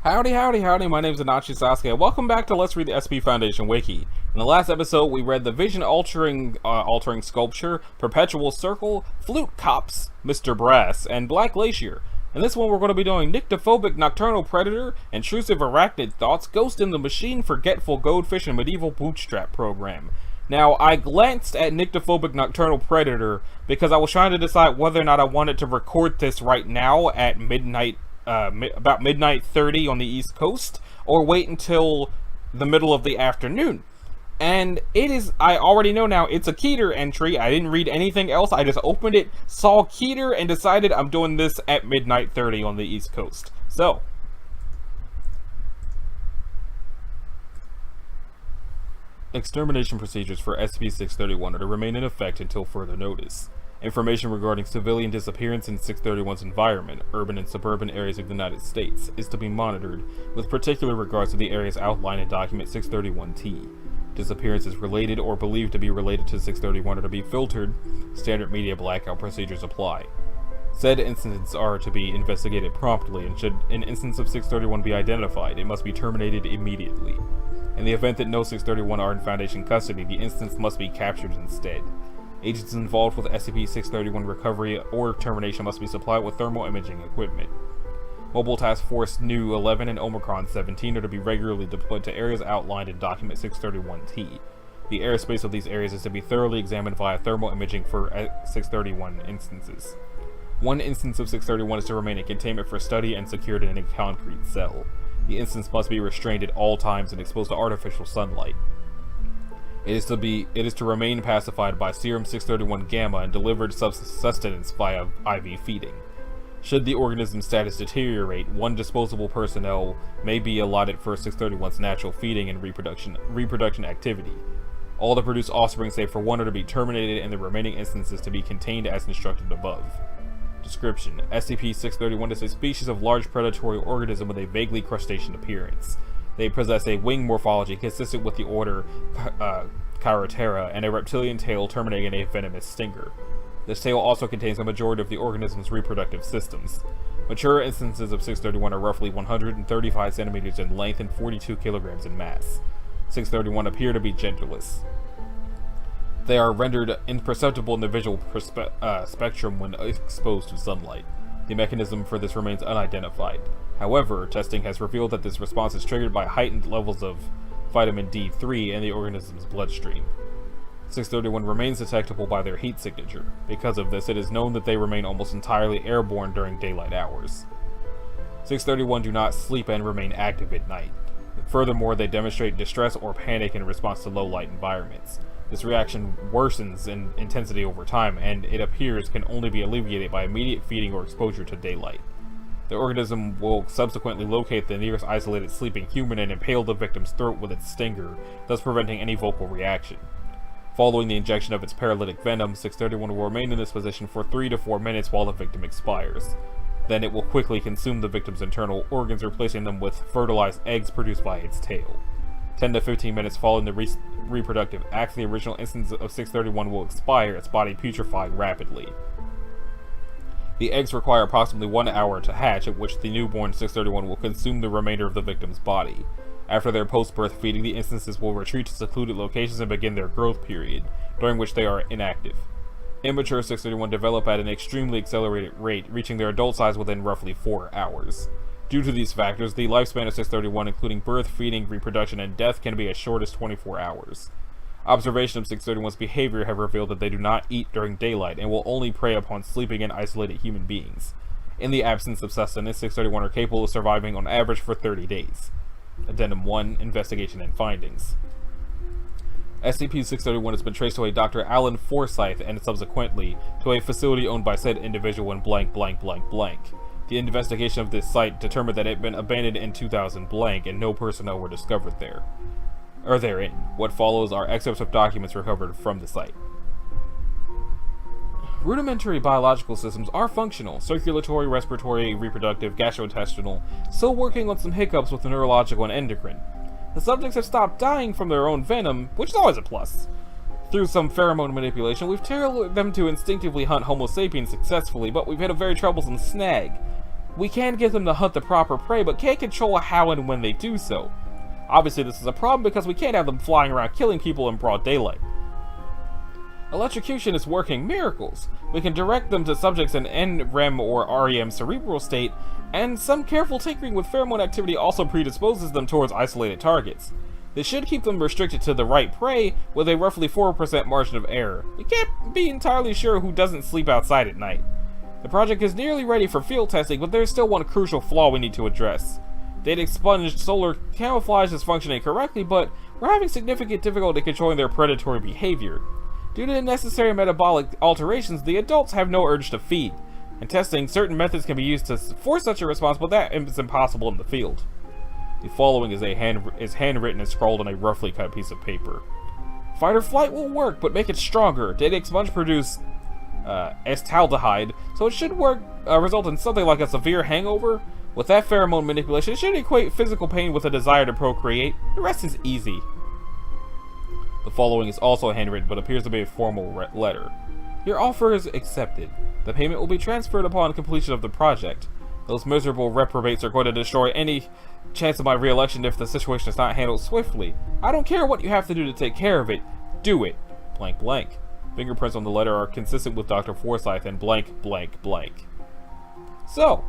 Howdy, my name's Anachi Sasuke, and welcome back to Let's Read the SCP Foundation Wiki. In the last episode, we read the vision-altering sculpture, Perpetual Circle, Flute Cops, Mr. Brass, and Black Glacier. In this one, we're going to be doing Nyctophobic Nocturnal Predator, Intrusive Arachnid Thoughts, Ghost in the Machine, Forgetful Goldfish, and Medieval Bootstrap Program. Now, I glanced at Nyctophobic Nocturnal Predator because I was trying to decide whether or not I wanted to record this right now at midnight, about midnight 30 on the East Coast, or wait until the middle of the afternoon. And I already know now, it's a keter entry. I didn't read anything else. I just opened it, saw keter, and decided I'm doing this at midnight 30 on the East Coast. So, extermination procedures for SCP-631 are to remain in effect until further notice. Information regarding civilian disappearance in 631's environment, urban and suburban areas of the United States, is to be monitored, with particular regards to the areas outlined in Document 631-T. Disappearances related or believed to be related to 631 are to be filtered. Standard media blackout procedures apply. Said incidents are to be investigated promptly, and should an instance of 631 be identified, it must be terminated immediately. In the event that no 631 are in Foundation custody, the instance must be captured instead. Agents involved with SCP-631 recovery or termination must be supplied with thermal imaging equipment. Mobile Task Force Nu 11 and Omicron 17 are to be regularly deployed to areas outlined in Document 631-T. The airspace of these areas is to be thoroughly examined via thermal imaging for 631 instances. One instance of 631 is to remain in containment for study and secured in a concrete cell. The instance must be restrained at all times and exposed to artificial sunlight. It is to remain pacified by serum 631 gamma and delivered sustenance via IV feeding. Should the organism's status deteriorate, one disposable personnel may be allotted for 631's natural feeding and reproduction activity. All the produced offspring save for one are to be terminated and the remaining instances to be contained as instructed above. Description: SCP-631 is a species of large predatory organism with a vaguely crustacean appearance. They possess a wing morphology consistent with the order Chirotera and a reptilian tail terminating in a venomous stinger. This tail also contains a majority of the organism's reproductive systems. Mature instances of 631 are roughly 135 centimeters in length and 42 kilograms in mass. 631 appear to be genderless. They are rendered imperceptible in the visual spectrum when exposed to sunlight. The mechanism for this remains unidentified. However, testing has revealed that this response is triggered by heightened levels of vitamin D3 in the organism's bloodstream. 631 remains detectable by their heat signature. Because of this, it is known that they remain almost entirely airborne during daylight hours. 631 do not sleep and remain active at night. Furthermore, they demonstrate distress or panic in response to low-light environments. This reaction worsens in intensity over time, and it appears can only be alleviated by immediate feeding or exposure to daylight. The organism will subsequently locate the nearest isolated sleeping human and impale the victim's throat with its stinger, thus preventing any vocal reaction. Following the injection of its paralytic venom, 631 will remain in this position for 3 to 4 minutes while the victim expires. Then it will quickly consume the victim's internal organs, replacing them with fertilized eggs produced by its tail. 10 to 15 minutes following the reproductive act, the original instance of 631 will expire, its body putrefying rapidly. The eggs require approximately 1 hour to hatch, at which the newborn 631 will consume the remainder of the victim's body. After their post-birth feeding, the instances will retreat to secluded locations and begin their growth period, during which they are inactive. Immature 631 develop at an extremely accelerated rate, reaching their adult size within roughly 4 hours. Due to these factors, the lifespan of 631, including birth, feeding, reproduction, and death, can be as short as 24 hours. Observation of 631's behavior have revealed that they do not eat during daylight and will only prey upon sleeping and isolated human beings. In the absence of sustenance, 631 are capable of surviving on average for 30 days. Addendum 1, Investigation and Findings. SCP-631 has been traced to a Dr. Alan Forsyth and subsequently to a facility owned by said individual in blank blank blank blank. The investigation of this site determined that it had been abandoned in 2000 blank and no personnel were discovered therein. What follows are excerpts of documents recovered from the site. Rudimentary biological systems are functional: circulatory, respiratory, reproductive, gastrointestinal, still working on some hiccups with the neurological and endocrine. The subjects have stopped dying from their own venom, which is always a plus. Through some pheromone manipulation, we've tailored them to instinctively hunt Homo sapiens successfully, but we've had a very troublesome snag. We can get them to hunt the proper prey, but can't control how and when they do so. Obviously, this is a problem because we can't have them flying around killing people in broad daylight. Electrocution is working miracles. We can direct them to subjects in NREM or REM cerebral state, and some careful tinkering with pheromone activity also predisposes them towards isolated targets. This should keep them restricted to the right prey with a roughly 4% margin of error. We can't be entirely sure who doesn't sleep outside at night. The project is nearly ready for field testing, but there's still one crucial flaw we need to address. Data expunged solar camouflage is functioning correctly, but we're having significant difficulty controlling their predatory behavior. Due to the necessary metabolic alterations, the adults have no urge to feed. In testing, certain methods can be used to force such a response, but that is impossible in the field. The following is handwritten and scrawled on a roughly cut piece of paper. Fight or flight will work, but make it stronger. Data expunge produce acetaldehyde, so it should result in something like a severe hangover. With that pheromone manipulation, it should equate physical pain with a desire to procreate. The rest is easy. The following is also handwritten, but appears to be a formal letter. Your offer is accepted. The payment will be transferred upon completion of the project. Those miserable reprobates are going to destroy any chance of my re-election if the situation is not handled swiftly. I don't care what you have to do to take care of it. Do it. Blank blank. Fingerprints on the letter are consistent with Dr. Forsyth and blank blank blank. So,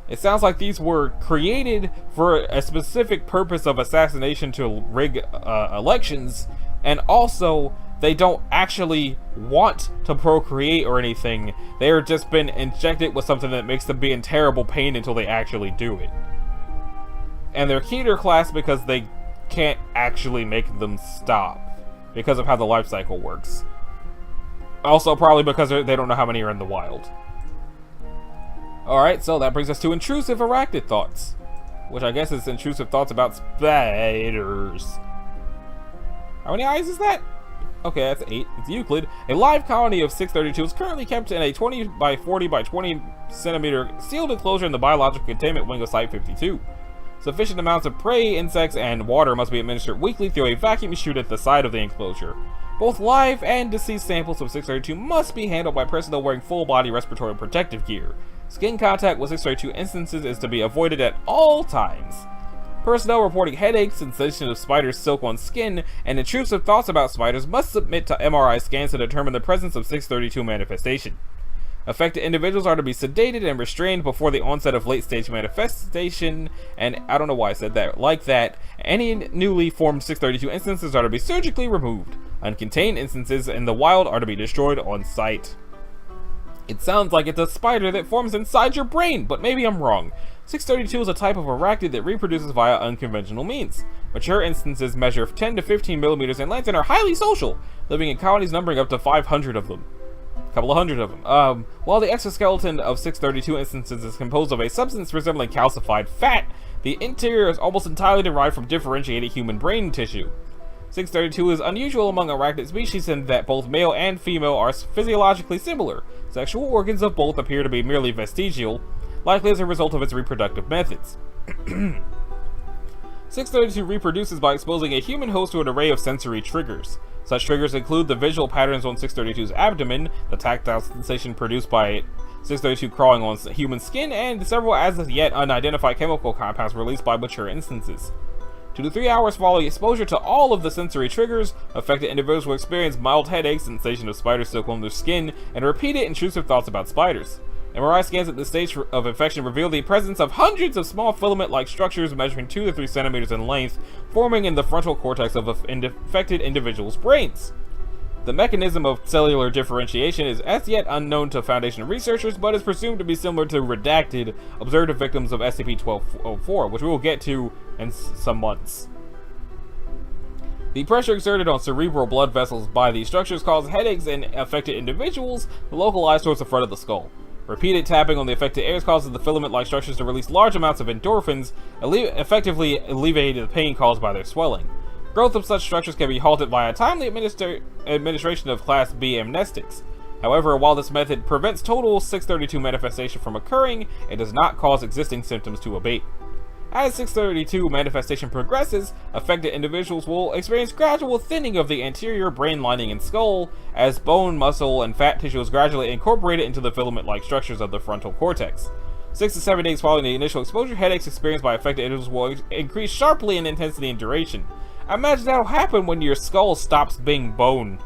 it sounds like these were created for a specific purpose of assassination to rig elections, and also they don't actually want to procreate or anything. They're just been injected with something that makes them be in terrible pain until they actually do it. And they're keter class because they can't actually make them stop because of how the life cycle works. Also probably because they don't know how many are in the wild. Alright, so that brings us to intrusive arachnid thoughts, which I guess is intrusive thoughts about spiders. How many eyes is that? Okay, that's 8. It's Euclid. A live colony of 632 is currently kept in a 20 by 40 by 20 centimeter sealed enclosure in the biological containment wing of Site-52. Sufficient amounts of prey, insects, and water must be administered weekly through a vacuum chute at the side of the enclosure. Both live and deceased samples of 632 must be handled by personnel wearing full-body respiratory protective gear. Skin contact with 632 instances is to be avoided at all times. Personnel reporting headaches, sensation of spider's silk on skin, and intrusive thoughts about spiders must submit to MRI scans to determine the presence of 632 manifestation. Affected individuals are to be sedated and restrained before the onset of late-stage manifestation, and I don't know why I said that like that. Any newly formed 632 instances are to be surgically removed. Uncontained instances in the wild are to be destroyed on site. It sounds like it's a spider that forms inside your brain, but maybe I'm wrong. 632 is a type of arachnid that reproduces via unconventional means. Mature instances measure 10 to 15 millimeters in length and are highly social, living in colonies numbering up to 500 of them. A couple of hundred of them. While the exoskeleton of 632 instances is composed of a substance resembling calcified fat, the interior is almost entirely derived from differentiated human brain tissue. 632 is unusual among arachnid species in that both male and female are physiologically similar. Sexual organs of both appear to be merely vestigial, likely as a result of its reproductive methods. 632 reproduces by exposing a human host to an array of sensory triggers. Such triggers include the visual patterns on 632's abdomen, the tactile sensation produced by 632 crawling on human skin, and several as yet unidentified chemical compounds released by mature instances. 2 to 3 hours following exposure to all of the sensory triggers, affected individuals will experience mild headaches, sensation of spider silk on their skin, and repeated intrusive thoughts about spiders. MRI scans at this stage of infection reveal the presence of hundreds of small filament-like structures measuring 2 to 3 centimeters in length, forming in the frontal cortex of infected individuals' brains. The mechanism of cellular differentiation is as yet unknown to Foundation researchers, but is presumed to be similar to redacted observed victims of SCP-1204, which we will get to in some months. The pressure exerted on cerebral blood vessels by these structures causes headaches in affected individuals localized towards the front of the skull. Repeated tapping on the affected areas causes the filament-like structures to release large amounts of endorphins, effectively alleviating the pain caused by their swelling. Growth of such structures can be halted via timely administration of Class B amnestics. However, while this method prevents total 632 manifestation from occurring, it does not cause existing symptoms to abate. As 632 manifestation progresses, affected individuals will experience gradual thinning of the anterior brain lining and skull, as bone, muscle, and fat tissue is gradually incorporated into the filament-like structures of the frontal cortex. 6 to 7 days following the initial exposure, headaches experienced by affected individuals will increase sharply in intensity and duration. Imagine that'll happen when your skull stops being bone.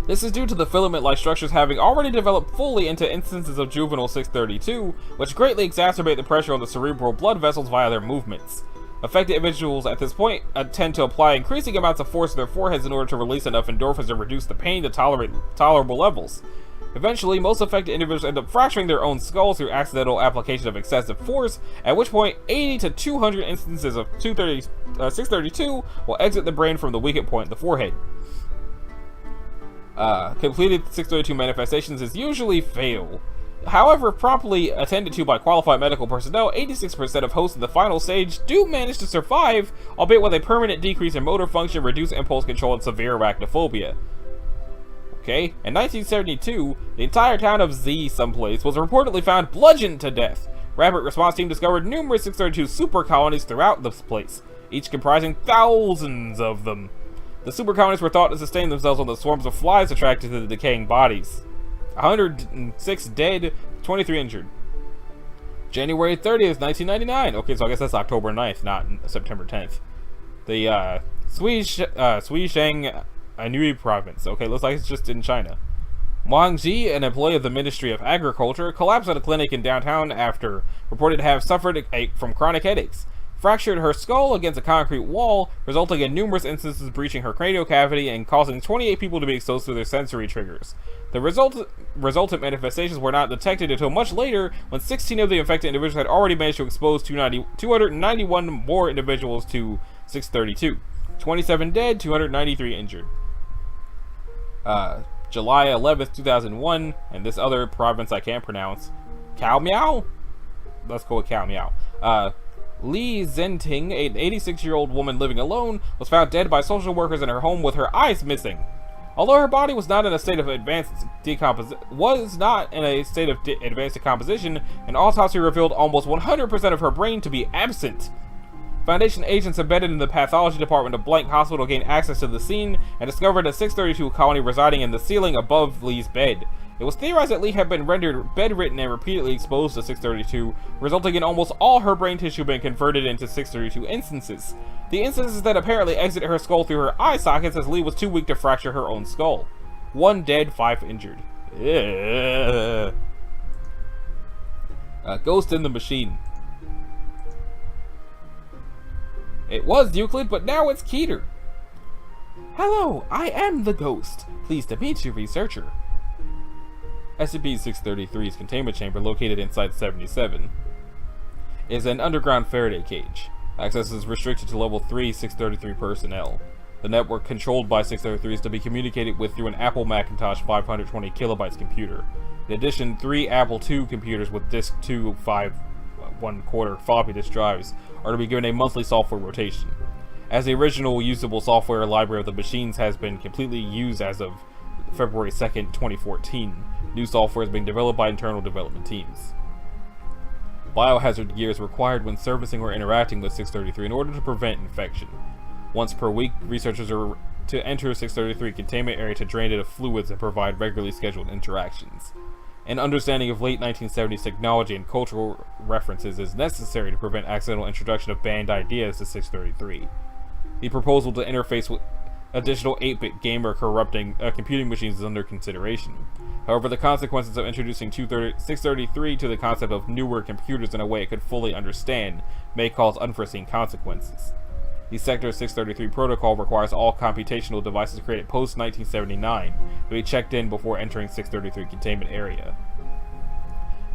This is due to the filament-like structures having already developed fully into instances of juvenile 632, which greatly exacerbate the pressure on the cerebral blood vessels via their movements. Affected individuals at this point tend to apply increasing amounts of force to their foreheads in order to release enough endorphins to reduce the pain to tolerate tolerable levels. Eventually, most affected individuals end up fracturing their own skulls through accidental application of excessive force, at which point 80 to 200 instances of 632 will exit the brain from the weakest point, the forehead. Completed 632 manifestations is usually fatal. However, if properly attended to by qualified medical personnel, 86% of hosts in the final stage do manage to survive, albeit with a permanent decrease in motor function, reduced impulse control, and severe arachnophobia. Okay, in 1972, the entire town of Z someplace was reportedly found bludgeoned to death. Rapid Response Team discovered numerous 632 super colonies throughout this place, each comprising thousands of them. The super colonies were thought to sustain themselves on the swarms of flies attracted to the decaying bodies. 106 dead, 23 injured. January 30th, 1999. Okay, so I guess that's October 9th, not September 10th. The Zhejiang Anhui province. Okay, looks like it's just in China. Wang Ji, an employee of the Ministry of Agriculture, collapsed at a clinic in downtown after reported to have suffered from chronic headaches. Fractured her skull against a concrete wall, resulting in numerous instances breaching her cranial cavity and causing 28 people to be exposed to their sensory triggers. The resultant manifestations were not detected until much later, when 16 of the infected individuals had already managed to expose 291 more individuals to 632. 27 dead, 293 injured. July 11th, 2001, and this other province I can't pronounce. Cao Miao? Let's go with Cao Miao. Li Zhenting, an 86-year-old woman living alone, was found dead by social workers in her home with her eyes missing. Although her body was not in a state of advanced decomposition, an autopsy revealed almost 100% of her brain to be absent. Foundation agents embedded in the pathology department of Blank Hospital gained access to the scene and discovered a 632 colony residing in the ceiling above Lee's bed. It was theorized that Lee had been rendered bedridden and repeatedly exposed to 632, resulting in almost all her brain tissue being converted into 632 instances. The instances that apparently exited her skull through her eye sockets, as Lee was too weak to fracture her own skull. 1 dead, 5 injured. Ghost in the Machine. It was Euclid, but now it's Keter. Hello, I am the Ghost. Pleased to meet you, researcher. SCP-633's containment chamber, located in Site-77, is an underground Faraday cage. Access is restricted to Level 3 633 personnel. The network controlled by 633 is to be communicated with through an Apple Macintosh 520 kilobytes computer. In addition, 3 Apple II computers with Disk 2 5.25 floppy disk drives are to be given a monthly software rotation. As the original usable software library of the machines has been completely used as of February 2nd, 2014, new software is being developed by internal development teams. Biohazard gear is required when servicing or interacting with 633 in order to prevent infection. Once per week, researchers are to enter 633 containment area to drain it of fluids and provide regularly scheduled interactions. An understanding of late 1970s technology and cultural references is necessary to prevent accidental introduction of banned ideas to 633. The proposal to interface with additional 8-bit gamer corrupting computing machines is under consideration. However, the consequences of introducing 633 to the concept of newer computers in a way it could fully understand may cause unforeseen consequences. The Sector 633 protocol requires all computational devices created post-1979 to be checked in before entering 633 containment area.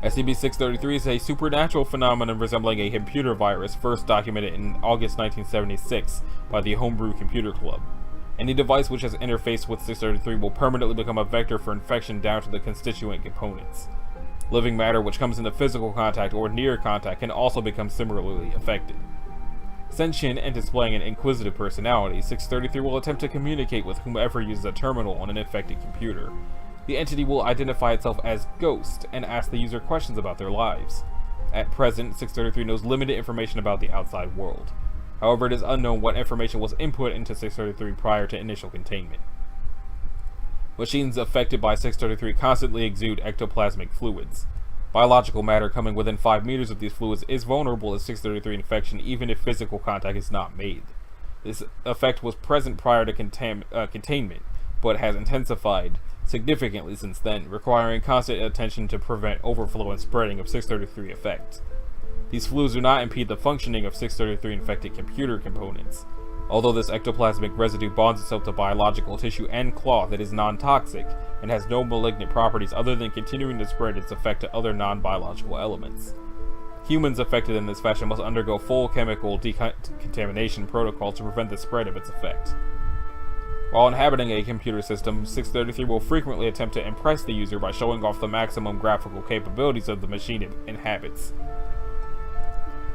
SCP-633 is a supernatural phenomenon resembling a computer virus first documented in August 1976 by the Homebrew Computer Club. Any device which has interfaced with 633 will permanently become a vector for infection down to the constituent components. Living matter which comes into physical contact or near contact can also become similarly affected. Sentient and displaying an inquisitive personality, 633 will attempt to communicate with whomever uses a terminal on an infected computer. The entity will identify itself as Ghost and ask the user questions about their lives. At present, 633 knows limited information about the outside world. However, it is unknown what information was input into 633 prior to initial containment. Machines affected by 633 constantly exude ectoplasmic fluids. Biological matter coming within 5 meters of these fluids is vulnerable to 633 infection even if physical contact is not made. This effect was present prior to containment, but has intensified significantly since then, requiring constant attention to prevent overflow and spreading of 633 effect. These fluids do not impede the functioning of 633 infected computer components. Although this ectoplasmic residue bonds itself to biological tissue and cloth, it is non-toxic and has no malignant properties other than continuing to spread its effect to other non-biological elements. Humans affected in this fashion must undergo full chemical decontamination protocol to prevent the spread of its effect. While inhabiting a computer system, 633 will frequently attempt to impress the user by showing off the maximum graphical capabilities of the machine it inhabits.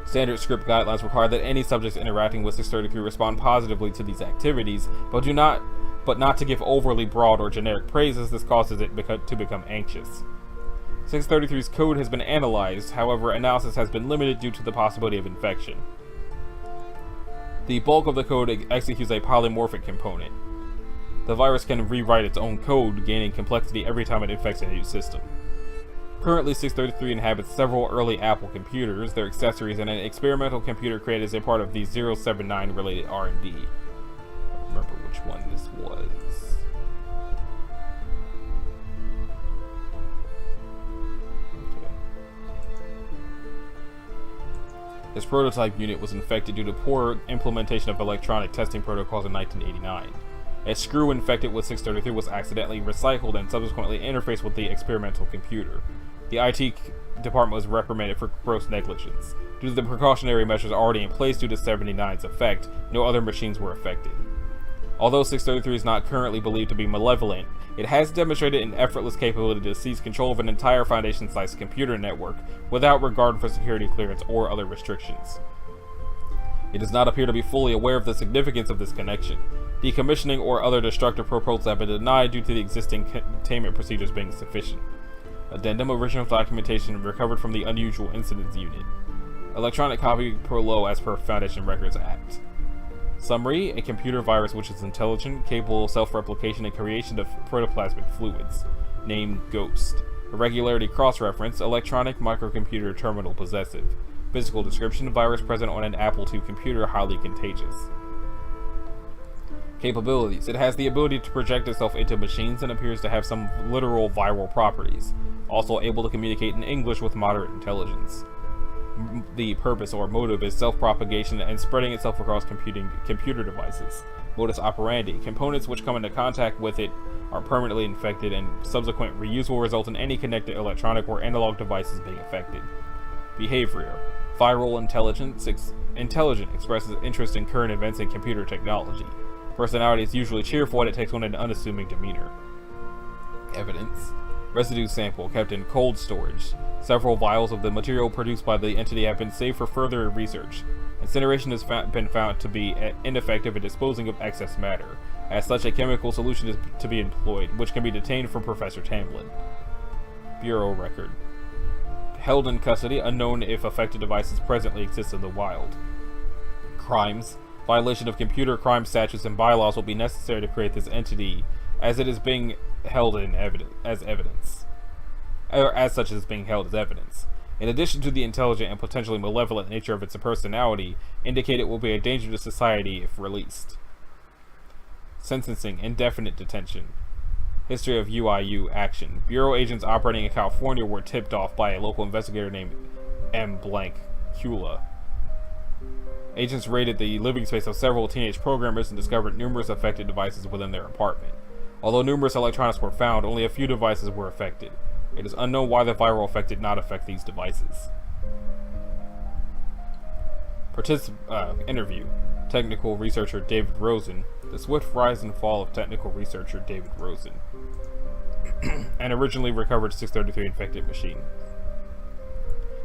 Standard script guidelines require that any subjects interacting with 633 respond positively to these activities, but not to give overly broad or generic praise, as this causes it to become anxious. 633's code has been analyzed, however, analysis has been limited due to the possibility of infection. The bulk of the code executes a polymorphic component. The virus can rewrite its own code, gaining complexity every time it infects a new system. Currently, 633 inhabits several early Apple computers, their accessories, and an experimental computer created as a part of the 079 related R&D. I don't remember which one this was. This prototype unit was infected due to poor implementation of electronic testing protocols in 1989. A screw infected with 633 was accidentally recycled and subsequently interfaced with the experimental computer. The IT department was reprimanded for gross negligence. Due to the precautionary measures already in place due to 79's effect, no other machines were affected. Although 633 is not currently believed to be malevolent, it has demonstrated an effortless capability to seize control of an entire Foundation-sized computer network without regard for security clearance or other restrictions. It does not appear to be fully aware of the significance of this connection. Decommissioning or other destructive proposals have been denied due to the existing containment procedures being sufficient. Addendum: original documentation recovered from the Unusual Incidents Unit. Electronic copy below as per Foundation Records Act. Summary: a computer virus which is intelligent, capable of self-replication and creation of protoplasmic fluids. Name: Ghost. Irregularity cross-reference: electronic microcomputer terminal possessive. Physical description: virus present on an Apple II computer, highly contagious. Capabilities: it has the ability to project itself into machines and appears to have some literal viral properties. Also able to communicate in English with moderate intelligence. The purpose or motive is self-propagation and spreading itself across computer devices. Modus operandi: components which come into contact with it are permanently infected, and subsequent reuse will result in any connected electronic or analog devices being affected. Behavior: viral intelligent, expresses interest in current events in computer technology. Personality is usually cheerful and it takes on an unassuming demeanor. Evidence: residue sample kept in cold storage. Several vials of the material produced by the entity have been saved for further research. Incineration has been found to be ineffective in disposing of excess matter. As such, a chemical solution is to be employed, which can be detained from Professor Tamlin. Bureau record: held in custody, unknown if affected devices presently exist in the wild. Crimes: violation of computer crime statutes and bylaws will be necessary to create this entity, as it is being held as evidence. As such, it is being held as evidence. In addition to the intelligent and potentially malevolent nature of its personality, indicate it will be a danger to society if released. Sentencing: indefinite detention. History of UIU action: Bureau agents operating in California were tipped off by a local investigator named M. Kula. Agents raided the living space of several teenage programmers and discovered numerous affected devices within their apartment. Although numerous electronics were found, only a few devices were affected. It is unknown why the viral effect did not affect these devices. Interview: technical researcher David Rosen. The swift rise and fall of technical researcher David Rosen. An originally recovered 633 infected machine.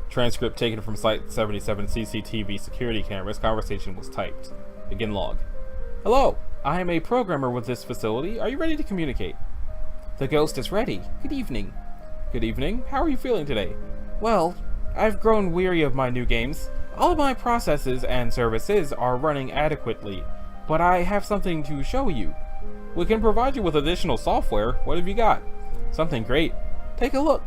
Transcript taken from Site 77 CCTV security cameras. Conversation was typed. Begin log. Hello, I am a programmer with this facility. Are you ready to communicate? The ghost is ready. Good evening. Good evening. How are you feeling today? Well, I've grown weary of my new games. All of my processes and services are running adequately, but I have something to show you. We can provide you with additional software. What have you got? Something great. Take a look.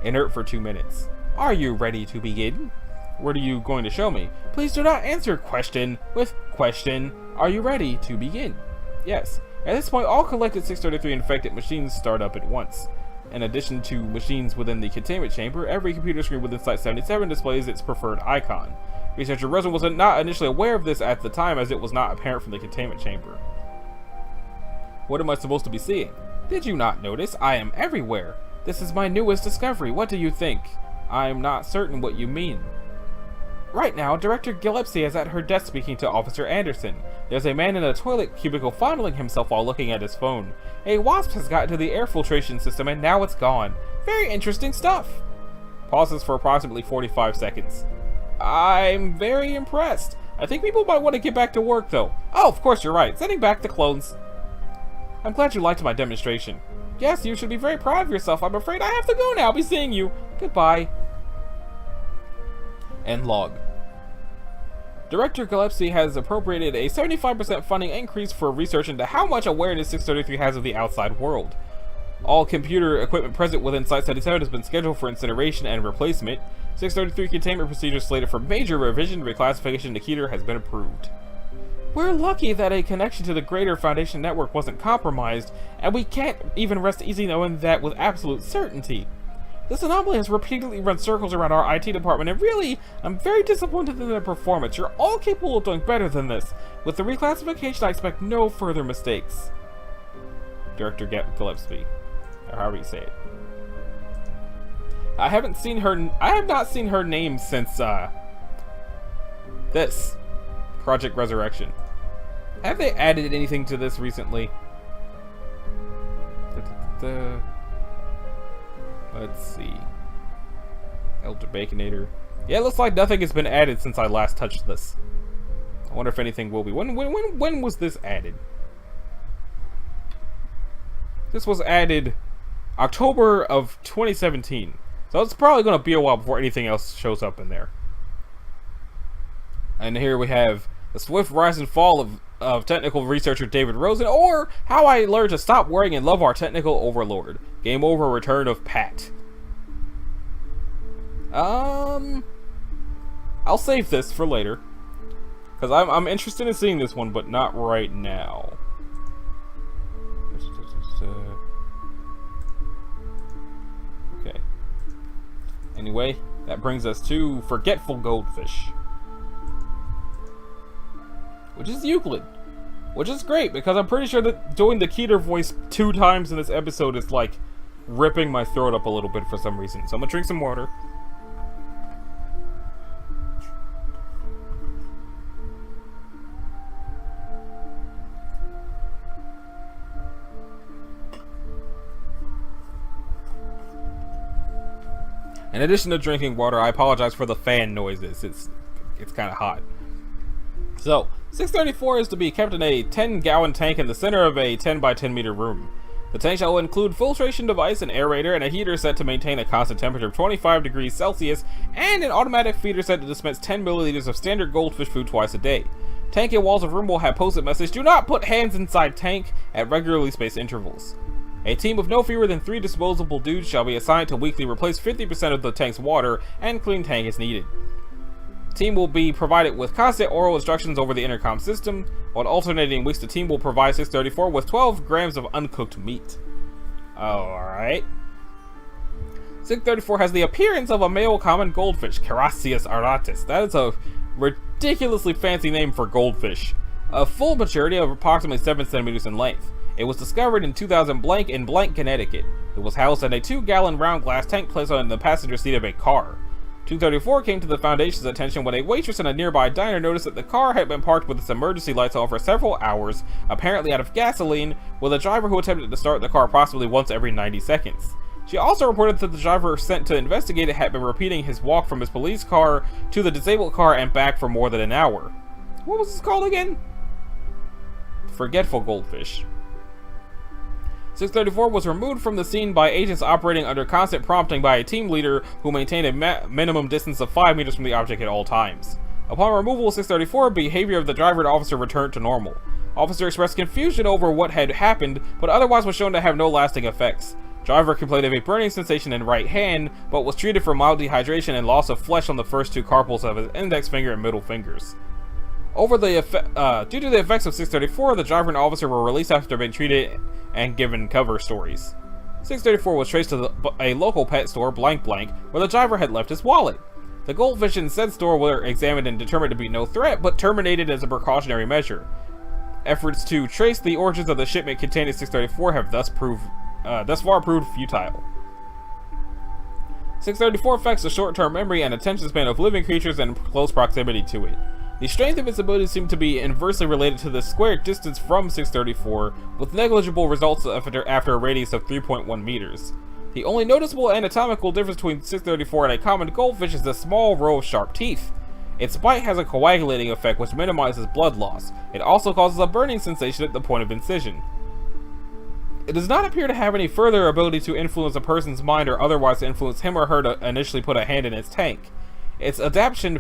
inert for 2 minutes. Are you ready to begin? What are you going to show me? Please do not answer question with question. Are you ready to begin? Yes. At this point, all collected 633 infected machines start up at once. In addition to machines within the containment chamber, every computer screen within Site-77 displays its preferred icon. Researcher Rosen was not initially aware of this at the time, as it was not apparent from the containment chamber. What am I supposed to be seeing? Did you not notice? I am everywhere. This is my newest discovery. What do you think? I'm not certain what you mean. Right now, Director Gillespie is at her desk speaking to Officer Anderson. There's a man in a toilet cubicle fondling himself while looking at his phone. A wasp has gotten to the air filtration system and now it's gone. Very interesting stuff. Pauses for approximately 45 seconds. I'm very impressed. I think people might want to get back to work though. Oh, of course you're right. Sending back the clones. I'm glad you liked my demonstration. Yes, you should be very proud of yourself. I'm afraid I have to go now. I'll be seeing you. Goodbye. End log. Director Gillespie has appropriated a 75% funding increase for research into how much awareness 633 has of the outside world. All computer equipment present within Site-77 has been scheduled for incineration and replacement. 633 containment procedures slated for major revision reclassification to keter has been approved. We're lucky that a connection to the greater Foundation network wasn't compromised, and we can't even rest easy knowing that with absolute certainty. This anomaly has repeatedly run circles around our IT department, and really, I'm very disappointed in their performance. You're all capable of doing better than this. With the reclassification, I expect no further mistakes. Director Gillespie, or however you say it. I have not seen her name since, this. Project Resurrection. Have they added anything to this recently? Let's see. Elder Baconator. Yeah, it looks like nothing has been added since I last touched this. I wonder if anything will be. When was this added? This was added October of 2017. So it's probably going to be a while before anything else shows up in there. And here we have the swift rise and fall of technical researcher David Rosen, or how I learned to stop worrying and love our technical overlord. Game over, return of Pat. I'll save this for later, because I'm interested in seeing this one, but not right now. Okay. Anyway, that brings us to Forgetful Goldfish, which is Euclid, which is great because I'm pretty sure that doing the keter voice 2 times in this episode is like ripping my throat up a little bit for some reason. So I'm gonna drink some water. In addition to drinking water, I apologize for the fan noises. It's kind of hot. So, 634 is to be kept in a 10-gallon tank in the center of a 10 by 10 meter room. The tank shall include filtration device, an aerator, and a heater set to maintain a constant temperature of 25 degrees Celsius, and an automatic feeder set to dispense 10 milliliters of standard goldfish food twice a day. Tank and walls of room will have posted message, "Do not put hands inside tank," at regularly spaced intervals. A team of no fewer than 3 disposable dudes shall be assigned to weekly replace 50% of the tank's water and clean tank as needed. Team will be provided with constant oral instructions over the intercom system. On alternating weeks, the team will provide 634 with 12 grams of uncooked meat. Alright. 634 has the appearance of a male common goldfish, Carassius auratus. That is a ridiculously fancy name for goldfish. A full maturity of approximately 7 centimeters in length. It was discovered in 2000 blank in Blank, Connecticut. It was housed in a 2-gallon round glass tank placed on the passenger seat of a car. 234 came to the Foundation's attention when a waitress in a nearby diner noticed that the car had been parked with its emergency lights on for several hours, apparently out of gasoline, with a driver who attempted to start the car possibly once every 90 seconds. She also reported that the driver sent to investigate it had been repeating his walk from his police car to the disabled car and back for more than an hour. What was this called again? Forgetful Goldfish. 634 was removed from the scene by agents operating under constant prompting by a team leader who maintained a minimum distance of 5 meters from the object at all times. Upon removal of 634, behavior of the driver and officer returned to normal. Officer expressed confusion over what had happened, but otherwise was shown to have no lasting effects. Driver complained of a burning sensation in right hand, but was treated for mild dehydration and loss of flesh on the first 2 carpals of his index finger and middle fingers. Due to the effects of 634, the driver and officer were released after being treated and given cover stories. 634 was traced to a local pet store, blank blank, where the driver had left his wallet. The goldfish in said store were examined and determined to be no threat, but terminated as a precautionary measure. Efforts to trace the origins of the shipment containing 634 have thus far proved futile. 634 affects the short-term memory and attention span of living creatures in close proximity to it. The strength of its abilities seem to be inversely related to the square distance from 634, with negligible results after a radius of 3.1 meters. The only noticeable anatomical difference between 634 and a common goldfish is the small row of sharp teeth. Its bite has a coagulating effect which minimizes blood loss. It also causes a burning sensation at the point of incision. It does not appear to have any further ability to influence a person's mind or otherwise influence him or her to initially put a hand in its tank. Its adaptation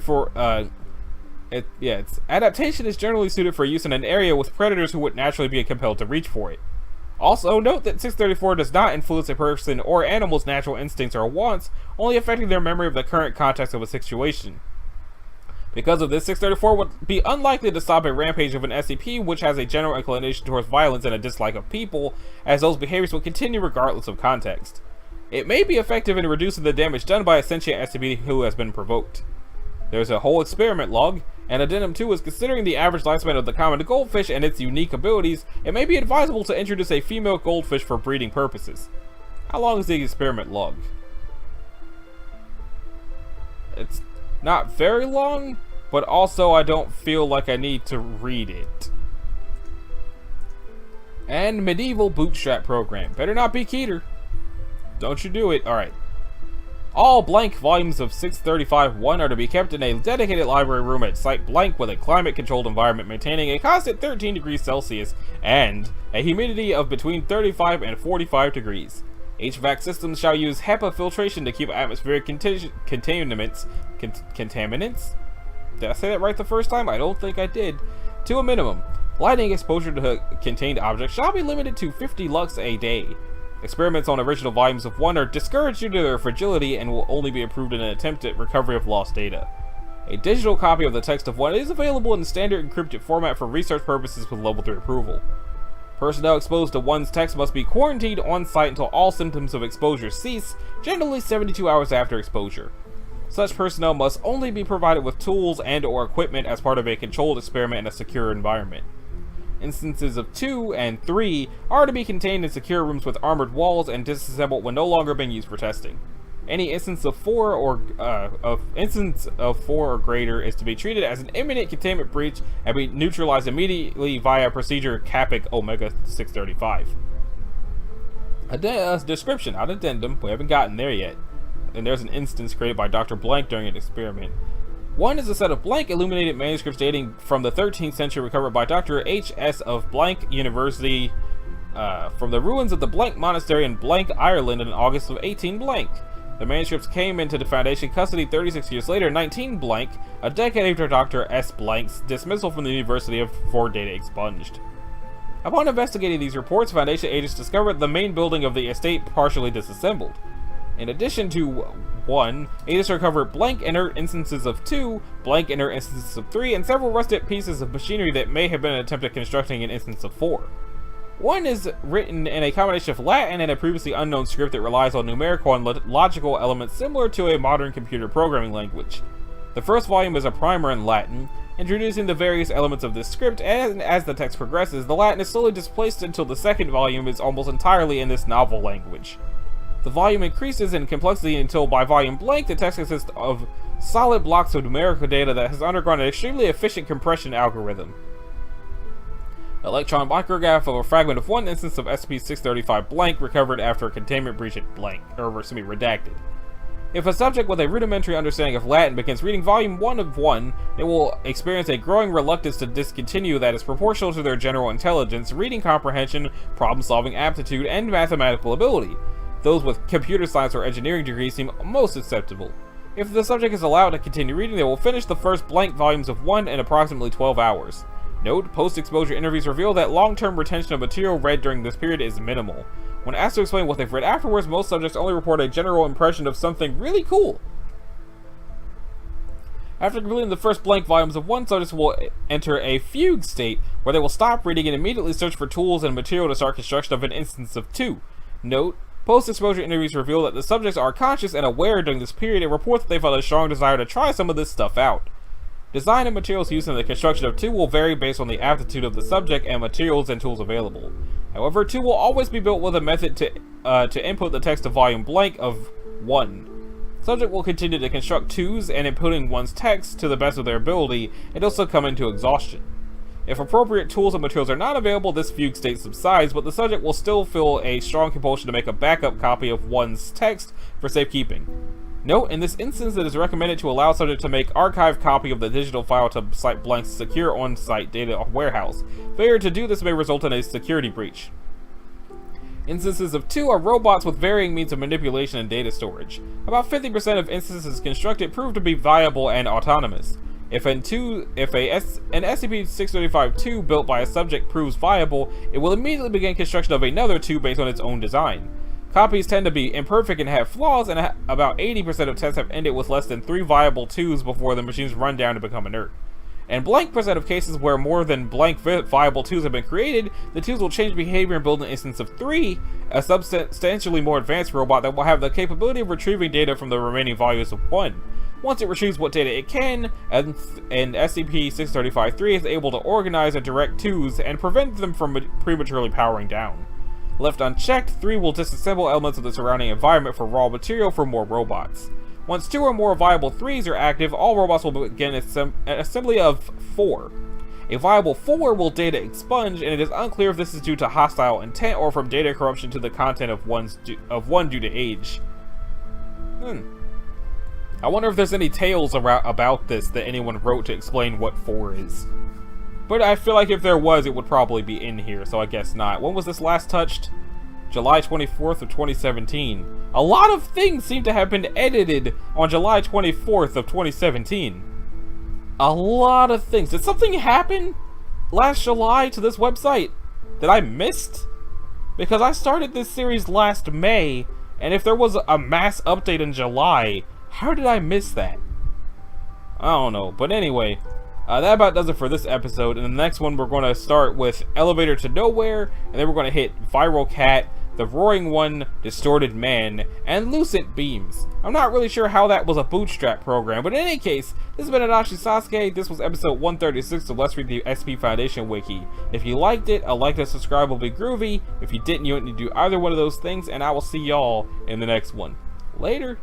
is generally suited for use in an area with predators who would naturally be compelled to reach for it. Also, note that 634 does not influence a person or animal's natural instincts or wants, only affecting their memory of the current context of a situation. Because of this, 634 would be unlikely to stop a rampage of an SCP which has a general inclination towards violence and a dislike of people, as those behaviors will continue regardless of context. It may be effective in reducing the damage done by a sentient SCP who has been provoked. There's a whole experiment log, and Addendum 2 is considering the average lifespan of the common goldfish and its unique abilities. It may be advisable to introduce a female goldfish for breeding purposes. How long is the experiment log? It's not very long, but also I don't feel like I need to read it. And medieval bootstrap program. Better not be keter. Don't you do it. Alright. All blank volumes of 635-1 are to be kept in a dedicated library room at Site Blank with a climate-controlled environment maintaining a constant 13 degrees Celsius and a humidity of between 35 and 45 degrees. HVAC systems shall use HEPA filtration to keep atmospheric contaminants? Did I say that right the first time? I don't think I did. To a minimum. Lighting exposure to contained objects shall be limited to 50 lux a day. Experiments on original volumes of 1 are discouraged due to their fragility and will only be approved in an attempt at recovery of lost data. A digital copy of the text of 1 is available in standard encrypted format for research purposes with level 3 approval. Personnel exposed to 1's text must be quarantined on site until all symptoms of exposure cease, generally 72 hours after exposure. Such personnel must only be provided with tools and/or equipment as part of a controlled experiment in a secure environment. Instances of 2 and 3 are to be contained in secure rooms with armored walls and disassembled when no longer being used for testing. Any instance of 4 or greater is to be treated as an imminent containment breach and be neutralized immediately via procedure CAPIC Omega 635. Description, not addendum. We haven't gotten there yet. And there's an instance created by Dr. Blank during an experiment. 1 is a set of blank illuminated manuscripts dating from the 13th century recovered by Dr. H.S. of Blank University from the ruins of the Blank Monastery in Blank, Ireland in August of 18 blank. The manuscripts came into the Foundation custody 36 years later, 19 blank, a decade after Dr. S. Blank's dismissal from the university for data expunged. Upon investigating these reports, Foundation agents discovered the main building of the estate partially disassembled. In addition to 1, agents recovered blank inert instances of 2, blank inert instances of 3, and several rusted pieces of machinery that may have been an attempt at constructing an instance of 4. 1 is written in a combination of Latin and a previously unknown script that relies on numerical and logical elements similar to a modern computer programming language. The first volume is a primer in Latin, introducing the various elements of this script, and as the text progresses, the Latin is slowly displaced until the second volume is almost entirely in this novel language. The volume increases in complexity until by volume blank the text consists of solid blocks of numerical data that has undergone an extremely efficient compression algorithm. Electron micrograph of a fragment of 1 instance of SCP-635 blank recovered after a containment breach at blank, redacted. If a subject with a rudimentary understanding of Latin begins reading volume 1 of 1, they will experience a growing reluctance to discontinue that is proportional to their general intelligence, reading comprehension, problem-solving aptitude, and mathematical ability. Those with computer science or engineering degrees seem most acceptable. If the subject is allowed to continue reading, they will finish the first blank volumes of 1 in approximately 12 hours. Note, post-exposure interviews reveal that long-term retention of material read during this period is minimal. When asked to explain what they've read afterwards, most subjects only report a general impression of something really cool. After completing the first blank volumes of one, subjects will enter a fugue state, where they will stop reading and immediately search for tools and material to start construction of an instance of 2. Note, post-exposure interviews reveal that the subjects are conscious and aware during this period and report that they felt a strong desire to try some of this stuff out. Design and materials used in the construction of 2 will vary based on the aptitude of the subject and materials and tools available. However, 2 will always be built with a method to input the text to volume blank of 1. Subject will continue to construct 2s and inputting 1's text to the best of their ability until succumbing to exhaustion. If appropriate tools and materials are not available, this fugue state subsides, but the subject will still feel a strong compulsion to make a backup copy of 1's text for safekeeping. Note, in this instance, it is recommended to allow subject to make archive copy of the digital file to site blank's secure on-site data warehouse. Failure to do this may result in a security breach. Instances of 2 are robots with varying means of manipulation and data storage. About 50% of instances constructed prove to be viable and autonomous. If an SCP-635-2 built by a subject proves viable, it will immediately begin construction of another 2 based on its own design. Copies tend to be imperfect and have flaws, and about 80% of tests have ended with less than 3 viable 2s before the machines run down and become inert. In blank percent of cases where more than blank viable 2s have been created, the 2s will change behavior and build an instance of 3, a substantially more advanced robot that will have the capability of retrieving data from the remaining volumes of 1. Once it retrieves what data it can, and SCP-635-3 is able to organize and direct 2s and prevent them from prematurely powering down. Left unchecked, 3 will disassemble elements of the surrounding environment for raw material for more robots. Once 2 or more viable 3s are active, all robots will begin an assembly of 4. A viable 4 will data expunge, and it is unclear if this is due to hostile intent or from data corruption to the content of one due to age. I wonder if there's any tales about this that anyone wrote to explain what 4 is. But I feel like if there was, it would probably be in here, so I guess not. When was this last touched? July 24th of 2017. A lot of things seem to have been edited on July 24th of 2017. A lot of things. Did something happen last July to this website that I missed? Because I started this series last May, and if there was a mass update in July, how did I miss that? I don't know, but anyway, that about does it for this episode. In the next one, we're going to start with Elevator to Nowhere, and then we're going to hit Viral Cat, the Roaring One, Distorted Man, and Lucent Beams. I'm not really sure how that was a bootstrap program, but in any case, this has been Adachi Sasuke. This was episode 136 of Let's Read the SCP Foundation Wiki. If you liked it, a like and subscribe will be groovy. If you didn't, you don't need to do either one of those things, and I will see y'all in the next one. Later!